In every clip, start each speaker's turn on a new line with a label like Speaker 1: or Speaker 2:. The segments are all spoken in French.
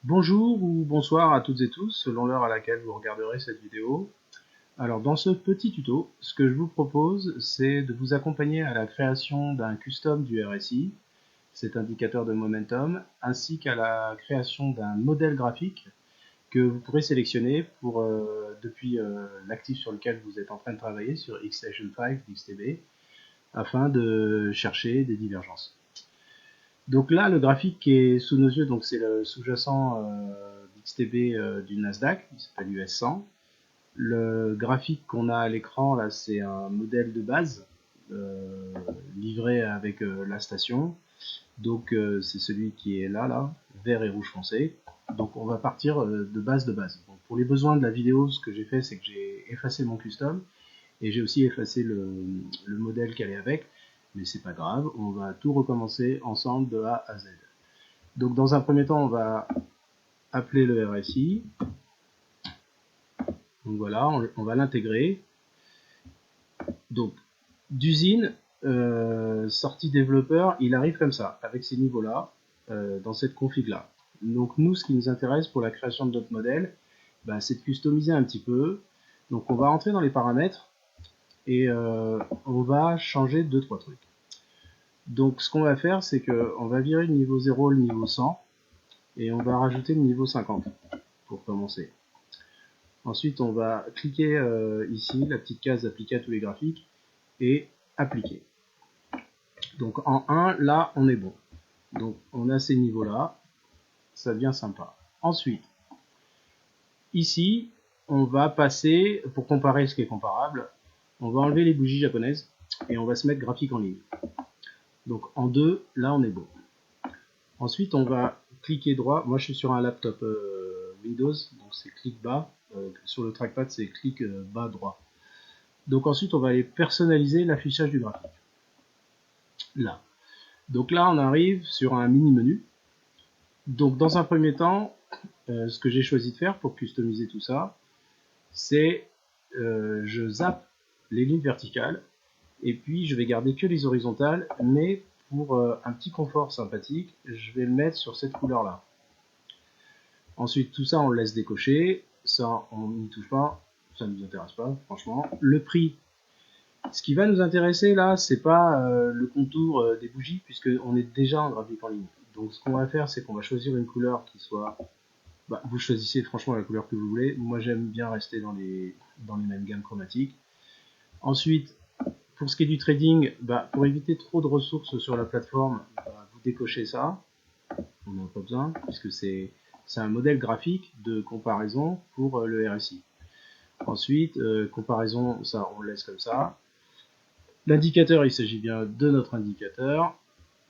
Speaker 1: Bonjour ou bonsoir à toutes et tous, selon l'heure à laquelle vous regarderez cette vidéo. Alors dans ce petit tuto, ce que je vous propose, c'est de vous accompagner à la création d'un custom du RSI, cet indicateur de momentum, ainsi qu'à la création d'un modèle graphique que vous pourrez sélectionner depuis l'actif sur lequel vous êtes en train de travailler, sur XStation 5 d'XTB, afin de chercher des divergences. Donc là, le graphique qui est sous nos yeux, donc c'est le sous-jacent d'XTB du Nasdaq, qui s'appelle US100. Le graphique qu'on a à l'écran, là, c'est un modèle de base euh, livré avec la station. Donc c'est celui qui est là, vert et rouge foncé. Donc on va partir de base de base. Donc, pour les besoins de la vidéo, ce que j'ai fait, c'est que j'ai effacé mon custom et j'ai aussi effacé le modèle qui allait avec. Mais c'est pas grave, on va tout recommencer ensemble de A à Z. Donc dans un premier temps, on va appeler le RSI. Donc voilà, on va l'intégrer. Donc d'usine, sortie développeur, il arrive comme ça, avec ces niveaux-là, dans cette config-là. Donc nous, ce qui nous intéresse pour la création de notre modèle, bah, c'est de customiser un petit peu. Donc on va rentrer dans les paramètres et on va changer 2-3 trucs. Donc ce qu'on va faire, c'est qu'on va virer le niveau 0 le niveau 100 et on va rajouter le niveau 50 pour commencer. Ensuite, on va cliquer ici, la petite case appliquer à tous les graphiques, et appliquer. Donc en 1, là, on est bon. Donc on a ces niveaux-là, ça devient sympa. Ensuite, ici, on va passer, pour comparer ce qui est comparable, on va enlever les bougies japonaises, et on va se mettre graphique en ligne. Donc en 2, là, on est bon. Ensuite, on va cliquer droit. Moi, je suis sur un laptop Windows, donc c'est clic bas. Sur le trackpad, c'est clic bas droit. Donc ensuite, on va aller personnaliser l'affichage du graphique. Là. Donc là, on arrive sur un mini-menu. Donc dans un premier temps, ce que j'ai choisi de faire pour customiser tout ça, c'est je zappe les lignes verticales et puis je vais garder que les horizontales, mais pour un petit confort sympathique, je vais le mettre sur cette couleur-là. Ensuite, tout ça, on le laisse décocher. Ça, on n'y touche pas. Ça ne nous intéresse pas, franchement. Le prix. Ce qui va nous intéresser là, c'est pas le contour des bougies, puisqu'on est déjà en graphique en ligne. Donc ce qu'on va faire, c'est qu'on va choisir une couleur qui soit... Bah, vous choisissez franchement la couleur que vous voulez. Moi, j'aime bien rester dans les mêmes gammes chromatiques. Ensuite, pour ce qui est du trading, bah, pour éviter trop de ressources sur la plateforme, bah, vous décochez ça. On n'en a pas besoin, puisque c'est un modèle graphique de comparaison pour le RSI. Ensuite, comparaison, ça on le laisse comme ça. L'indicateur, il s'agit bien de notre indicateur.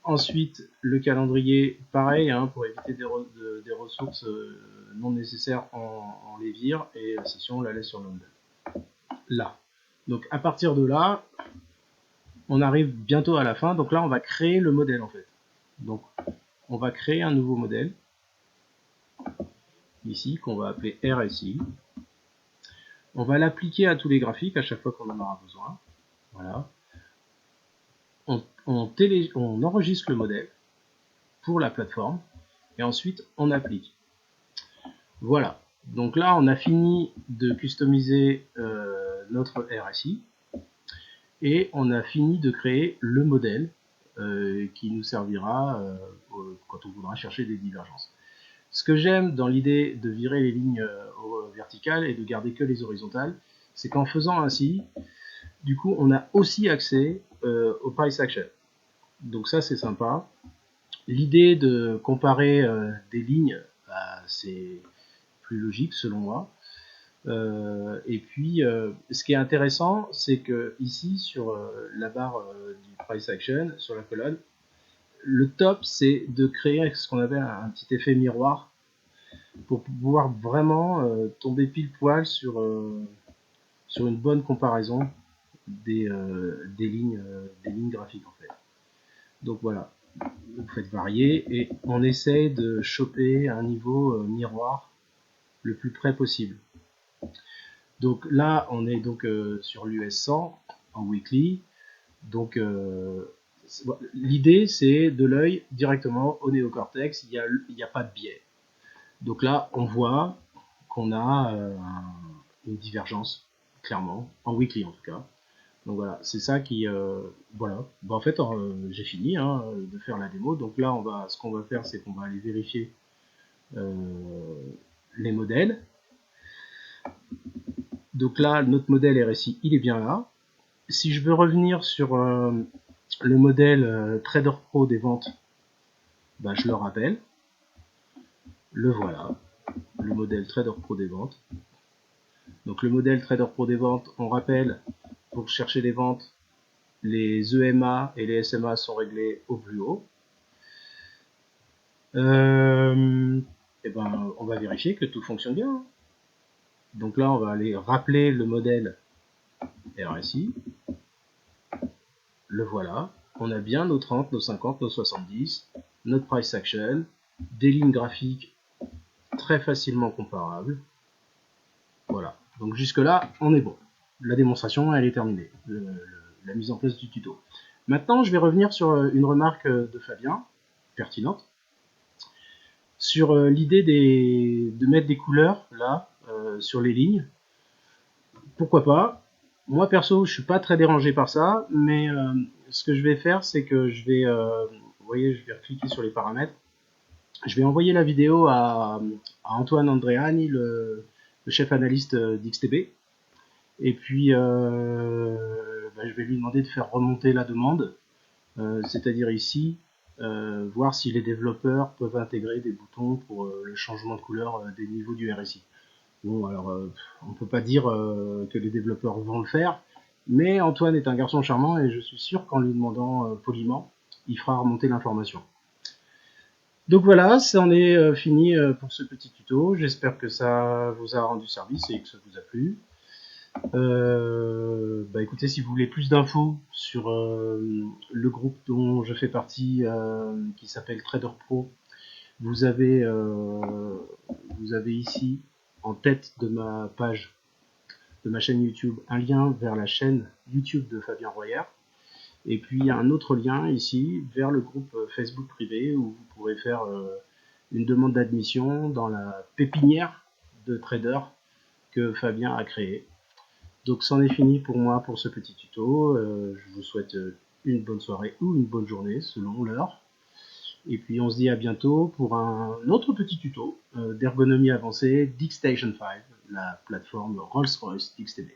Speaker 1: Ensuite, le calendrier, pareil, hein, pour éviter des ressources non nécessaires, on les vire, et la session, on la laisse sur le modèle. Là. Donc à partir de là, on arrive bientôt à la fin. Donc là, on va créer le modèle en fait. Donc on va créer un nouveau modèle, ici, qu'on va appeler RSI. On va l'appliquer à tous les graphiques à chaque fois qu'on en aura besoin. Voilà. On enregistre le modèle pour la plateforme et ensuite on applique. Voilà. Donc là, on a fini de customiser notre RSI et on a fini de créer le modèle qui nous servira quand on voudra chercher des divergences. Ce que j'aime dans l'idée de virer les lignes verticales et de garder que les horizontales, c'est qu'en faisant ainsi, du coup, on a aussi accès au price action. Donc ça, c'est sympa. L'idée de comparer des lignes, bah, c'est plus logique selon moi. Et puis, ce qui est intéressant, c'est que ici, sur la barre du price action, sur la colonne, le top, c'est de créer ce qu'on appelle un petit effet miroir pour pouvoir vraiment tomber pile poil sur une bonne comparaison des lignes graphiques en fait. Donc voilà, vous faites varier et on essaye de choper un niveau miroir le plus près possible. Donc là, on est donc sur l'US 100 en weekly. Donc l'idée, c'est de l'œil directement au néocortex. Il n'y a pas de biais. Donc là, on voit qu'on a une divergence, clairement, en weekly en tout cas. Donc voilà, c'est ça qui... voilà, bah, en fait, j'ai fini hein, de faire la démo. Donc là, ce qu'on va faire, c'est qu'on va aller vérifier les modèles. Donc là, notre modèle RSI, il est bien là. Si je veux revenir sur le modèle Trader Pro des ventes, bah, je le rappelle. Le voilà, le modèle Trader Pro des ventes. Donc le modèle Trader Pro des ventes, on rappelle, pour chercher les ventes, les EMA et les SMA sont réglés au plus haut. Et ben, on va vérifier que tout fonctionne bien. Donc là, on va aller rappeler le modèle RSI. Le voilà. On a bien nos 30, nos 50, nos 70, notre price action, des lignes graphiques très facilement comparables. Voilà. Donc jusque là, on est bon. La démonstration, elle est terminée. La mise en place du tuto. Maintenant, je vais revenir sur une remarque de Fabien, pertinente, sur l'idée de mettre des couleurs là sur les lignes. Pourquoi pas? Moi perso, je suis pas très dérangé par ça, mais ce que je vais faire, c'est que je vais, vous voyez, je vais cliquer sur les paramètres. Je vais envoyer la vidéo à Antoine Andréani, le chef analyste d'XTB. Et puis, je vais lui demander de faire remonter la demande, c'est-à-dire ici, voir si les développeurs peuvent intégrer des boutons pour le changement de couleur des niveaux du RSI. Bon, alors, on peut pas dire que les développeurs vont le faire, mais Antoine est un garçon charmant et je suis sûr qu'en lui demandant poliment, il fera remonter l'information. Donc voilà, ça en est fini pour ce petit tuto. J'espère que ça vous a rendu service et que ça vous a plu. Écoutez, si vous voulez plus d'infos sur le groupe dont je fais partie, qui s'appelle Trader Pro, vous avez ici, en tête de ma page, de ma chaîne YouTube, un lien vers la chaîne YouTube de Fabien Royer. Et puis il y a un autre lien ici vers le groupe Facebook privé où vous pourrez faire une demande d'admission dans la pépinière de traders que Fabien a créée. Donc c'en est fini pour moi pour ce petit tuto. Je vous souhaite une bonne soirée ou une bonne journée selon l'heure. Et puis on se dit à bientôt pour un autre petit tuto d'ergonomie avancée d'XStation 5, la plateforme Rolls-Royce d'XTB.